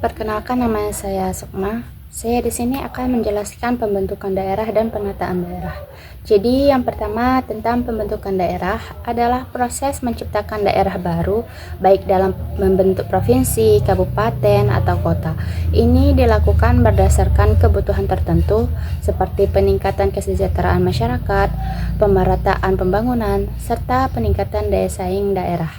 Perkenalkan, nama saya Sukma. Saya di sini akan menjelaskan pembentukan daerah dan penataan daerah. Jadi, yang pertama tentang pembentukan daerah adalah proses menciptakan daerah baru, baik dalam membentuk provinsi, kabupaten, atau kota. Ini dilakukan berdasarkan kebutuhan tertentu, seperti peningkatan kesejahteraan masyarakat, pemerataan pembangunan, serta peningkatan daya saing daerah.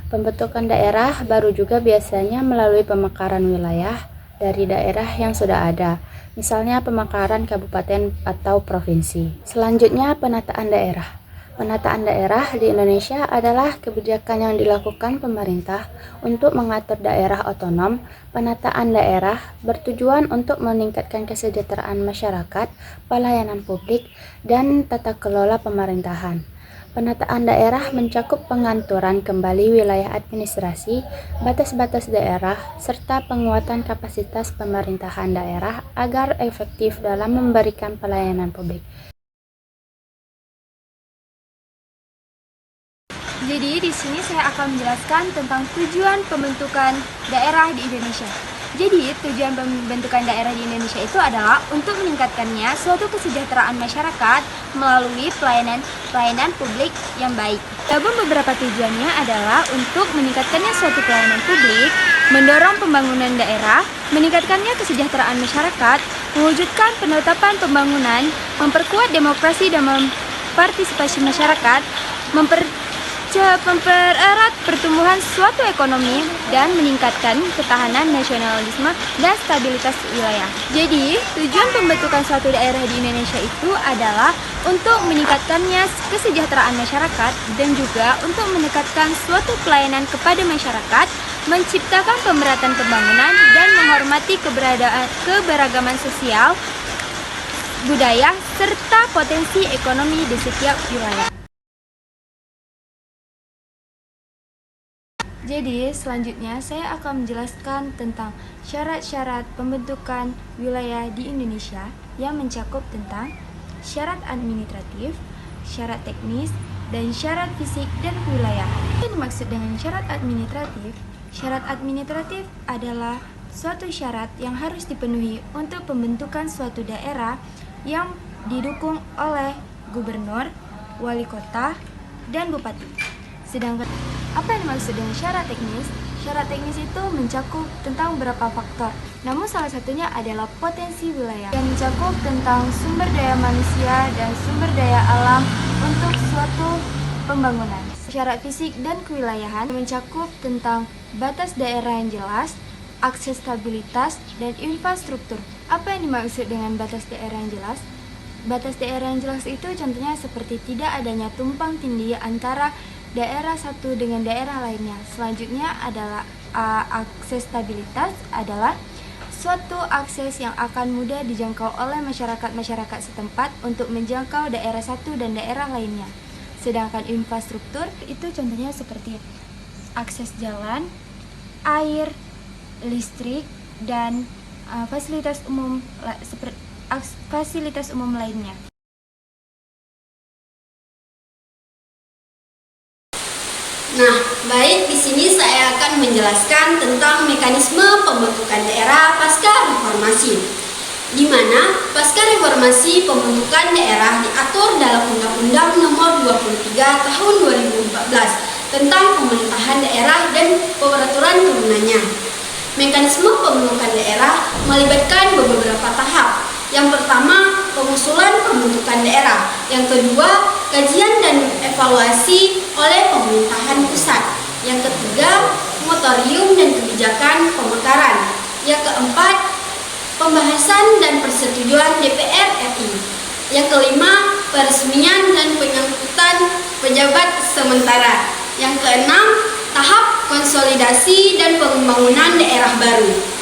Pembentukan daerah baru juga biasanya melalui pemekaran wilayah dari daerah yang sudah ada, misalnya pemekaran kabupaten atau provinsi. Selanjutnya, penataan daerah. Penataan daerah di Indonesia adalah kebijakan yang dilakukan pemerintah untuk mengatur daerah otonom. Penataan daerah bertujuan untuk meningkatkan kesejahteraan masyarakat, pelayanan publik, dan tata kelola pemerintahan. Penataan daerah mencakup pengaturan kembali wilayah administrasi, batas-batas daerah, serta penguatan kapasitas pemerintahan daerah agar efektif dalam memberikan pelayanan publik. Jadi di sini saya akan menjelaskan tentang tujuan pembentukan daerah di Indonesia. Jadi tujuan pembentukan daerah di Indonesia itu adalah untuk meningkatkannya suatu kesejahteraan masyarakat melalui pelayanan publik yang baik. Namun beberapa tujuannya adalah untuk meningkatkannya suatu pelayanan publik, mendorong pembangunan daerah, meningkatkannya kesejahteraan masyarakat, mewujudkan penetapan pembangunan, memperkuat demokrasi dan partisipasi masyarakat, mempererat pertumbuhan suatu ekonomi, dan meningkatkan ketahanan nasionalisme dan stabilitas wilayah. Jadi, tujuan pembentukan suatu daerah di Indonesia itu adalah untuk meningkatkannya kesejahteraan masyarakat dan juga untuk meningkatkan suatu pelayanan kepada masyarakat, menciptakan pemerataan pembangunan, dan menghormati keberagaman sosial, budaya, serta potensi ekonomi di setiap wilayah. Jadi, selanjutnya saya akan menjelaskan tentang syarat-syarat pembentukan wilayah di Indonesia yang mencakup tentang syarat administratif, syarat teknis, dan syarat fisik dan kewilayahan. Apa yang dimaksud dengan syarat administratif? Syarat administratif adalah suatu syarat yang harus dipenuhi untuk pembentukan suatu daerah yang didukung oleh gubernur, wali kota, dan bupati. Sedangkan apa yang dimaksud dengan syarat teknis? Syarat teknis itu mencakup tentang beberapa faktor, namun salah satunya adalah potensi wilayah yang mencakup tentang sumber daya manusia dan sumber daya alam untuk suatu pembangunan. Syarat fisik dan kewilayahan mencakup tentang batas daerah yang jelas, aksesibilitas, dan infrastruktur. Apa yang dimaksud dengan batas daerah yang jelas? Batas daerah yang jelas itu contohnya seperti tidak adanya tumpang tindih antara daerah satu dengan daerah lainnya. Selanjutnya adalah aksesibilitas adalah suatu akses yang akan mudah dijangkau oleh masyarakat setempat untuk menjangkau daerah satu dan daerah lainnya. Sedangkan infrastruktur itu contohnya seperti akses jalan, air, listrik, dan fasilitas umum lainnya. Nah, baik, di sini saya akan menjelaskan tentang mekanisme pembentukan daerah pasca reformasi, di mana pasca reformasi pembentukan daerah diatur dalam Undang-Undang Nomor 23 Tahun 2014 tentang pemerintahan daerah dan peraturan turunannya. Mekanisme pembentukan daerah melibatkan beberapa tahap. Yang pertama, pengusulan pembentukan daerah. Yang kedua, kajian dan evaluasi oleh pemerintahan pusat. Yang ketiga, moratorium dan kebijakan pemekaran. Yang keempat, pembahasan dan persetujuan DPR RI. Yang kelima, peresmian dan pengangkutan pejabat sementara. Yang keenam, tahap konsolidasi dan pembangunan daerah baru.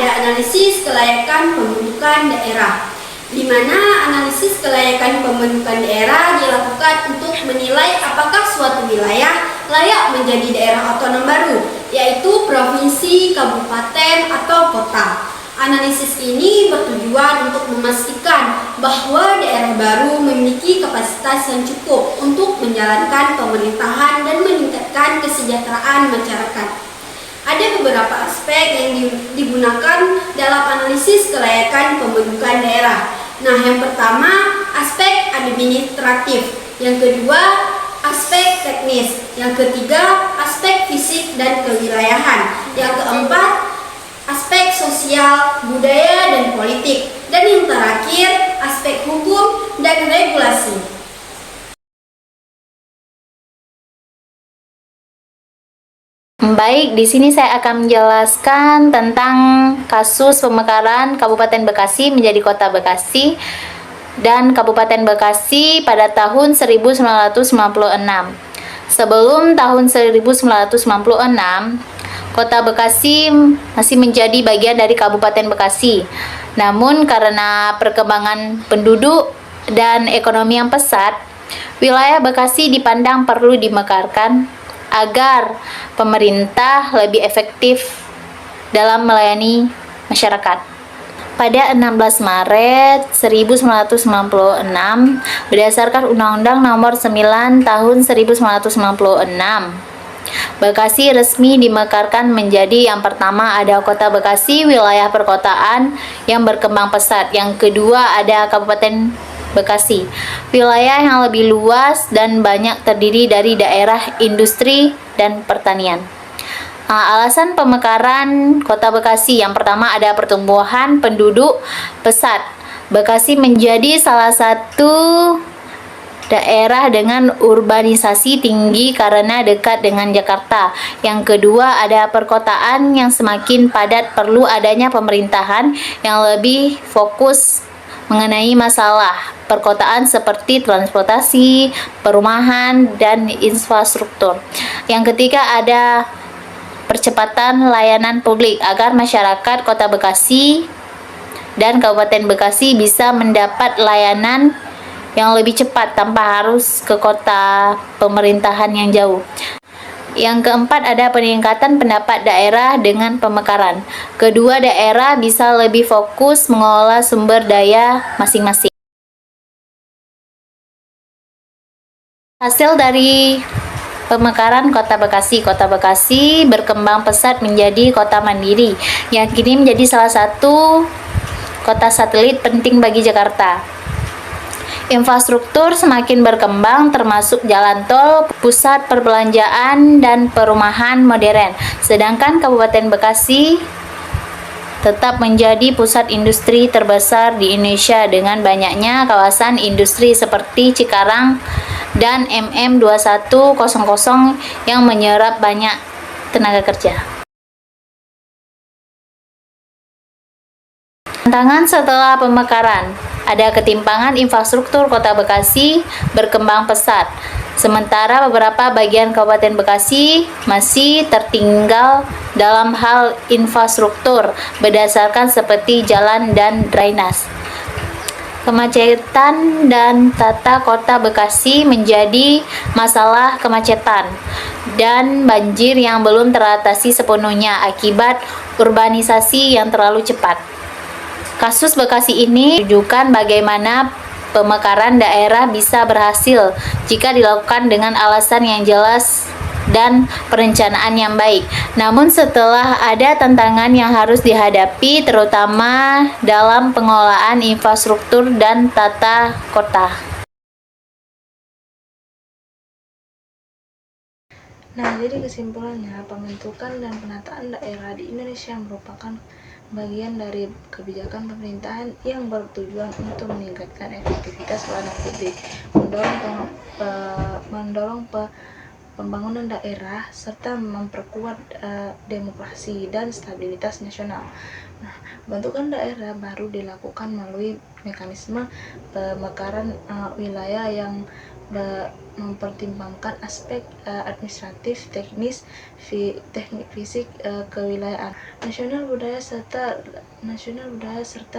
Analisis kelayakan pembentukan daerah, di mana analisis kelayakan pembentukan daerah dilakukan untuk menilai apakah suatu wilayah layak menjadi daerah otonom baru, yaitu provinsi, kabupaten, atau kota. Analisis ini bertujuan untuk memastikan bahwa daerah baru memiliki kapasitas yang cukup untuk menjalankan pemerintahan dan meningkatkan meningkatkan kesejahteraan masyarakat. Ada beberapa aspek yang digunakan dalam analisis kelayakan pembentukan daerah. Nah, yang pertama, aspek administratif. Yang kedua, aspek teknis. Yang ketiga, aspek fisik dan kewilayahan. Yang keempat, aspek sosial, budaya, dan politik. Dan yang terakhir, aspek hukum dan regulasi. Baik, di sini saya akan menjelaskan tentang kasus pemekaran Kabupaten Bekasi menjadi Kota Bekasi dan Kabupaten Bekasi pada tahun 1996. Sebelum tahun 1996, Kota Bekasi masih menjadi bagian dari Kabupaten Bekasi. Namun karena perkembangan penduduk dan ekonomi yang pesat, wilayah Bekasi dipandang perlu dimekarkan agar pemerintah lebih efektif dalam melayani masyarakat. Pada 16 Maret 1996, berdasarkan Undang-Undang Nomor 9 Tahun 1996, Bekasi resmi dimekarkan menjadi yang pertama ada Kota Bekasi, wilayah perkotaan yang berkembang pesat. Yang kedua ada Kabupaten Bekasi, wilayah yang lebih luas dan banyak terdiri dari daerah industri dan pertanian. Alasan pemekaran Kota Bekasi, yang pertama ada pertumbuhan penduduk pesat. Bekasi menjadi salah satu daerah dengan urbanisasi tinggi karena dekat dengan Jakarta. Yang kedua ada perkotaan yang semakin padat, perlu adanya pemerintahan yang lebih fokus mengenai masalah perkotaan seperti transportasi, perumahan, dan infrastruktur. Yang ketiga ada percepatan layanan publik agar masyarakat Kota Bekasi dan Kabupaten Bekasi bisa mendapat layanan yang lebih cepat tanpa harus ke kota pemerintahan yang jauh. Yang keempat ada peningkatan pendapat daerah dengan pemekaran. Kedua daerah bisa lebih fokus mengelola sumber daya masing-masing. Hasil dari pemekaran Kota Bekasi berkembang pesat menjadi kota mandiri yang kini menjadi salah satu kota satelit penting bagi Jakarta. Infrastruktur semakin berkembang termasuk jalan tol, pusat perbelanjaan, dan perumahan modern. Sedangkan Kabupaten Bekasi tetap menjadi pusat industri terbesar di Indonesia dengan banyaknya kawasan industri seperti Cikarang dan MM2100 yang menyerap banyak tenaga kerja. Tantangan setelah pemekaran, ada ketimpangan infrastruktur Kota Bekasi berkembang pesat, sementara beberapa bagian Kabupaten Bekasi masih tertinggal dalam hal infrastruktur berdasarkan seperti jalan dan drainase. Kemacetan dan tata kota Bekasi menjadi masalah kemacetan dan banjir yang belum teratasi sepenuhnya akibat urbanisasi yang terlalu cepat. Kasus Bekasi ini menunjukkan bagaimana pemekaran daerah bisa berhasil jika dilakukan dengan alasan yang jelas dan perencanaan yang baik. Namun setelah ada tantangan yang harus dihadapi terutama dalam pengelolaan infrastruktur dan tata kota. Nah, jadi kesimpulannya, pembentukan dan penataan daerah di Indonesia merupakan bagian dari kebijakan pemerintahan yang bertujuan untuk meningkatkan efektivitas pelayanan publik, mendorong pembangunan daerah, serta memperkuat demokrasi dan stabilitas nasional. Nah, pembentukan daerah baru dilakukan melalui mekanisme pemekaran wilayah yang mempertimbangkan aspek administratif, teknik, fisik, kewilayahan, nasional budaya serta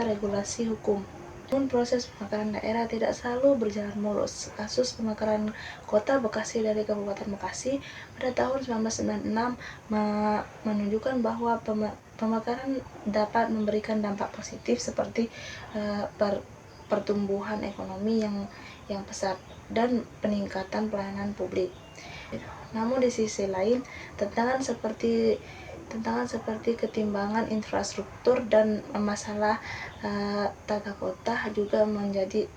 regulasi hukum. Namun proses pemekaran daerah tidak selalu berjalan mulus. Kasus pemekaran Kota Bekasi dari Kabupaten Bekasi pada tahun 1996 menunjukkan bahwa pemekaran dapat memberikan dampak positif seperti pertumbuhan ekonomi yang pesat, dan peningkatan pelayanan publik. Namun di sisi lain, tantangan seperti ketimbangan infrastruktur dan masalah tata kota juga menjadi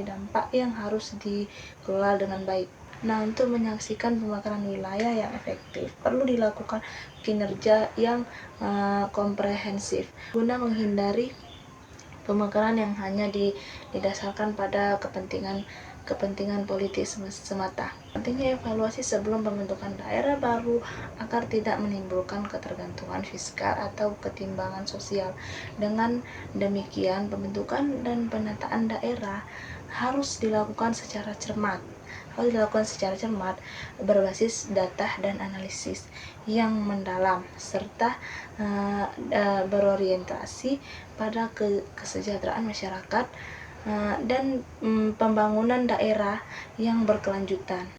dampak yang harus dikelola dengan baik. Nah, untuk menyaksikan pemekaran wilayah yang efektif, perlu dilakukan kinerja yang komprehensif guna menghindari pemekaran yang hanya didasarkan pada kepentingan politik semata. Pentingnya evaluasi sebelum pembentukan daerah baru agar tidak menimbulkan ketergantungan fiskal atau ketimbangan sosial. Dengan demikian, pembentukan dan penataan daerah harus dilakukan secara cermat, berbasis data dan analisis yang mendalam, serta berorientasi pada kesejahteraan masyarakat dan pembangunan daerah yang berkelanjutan.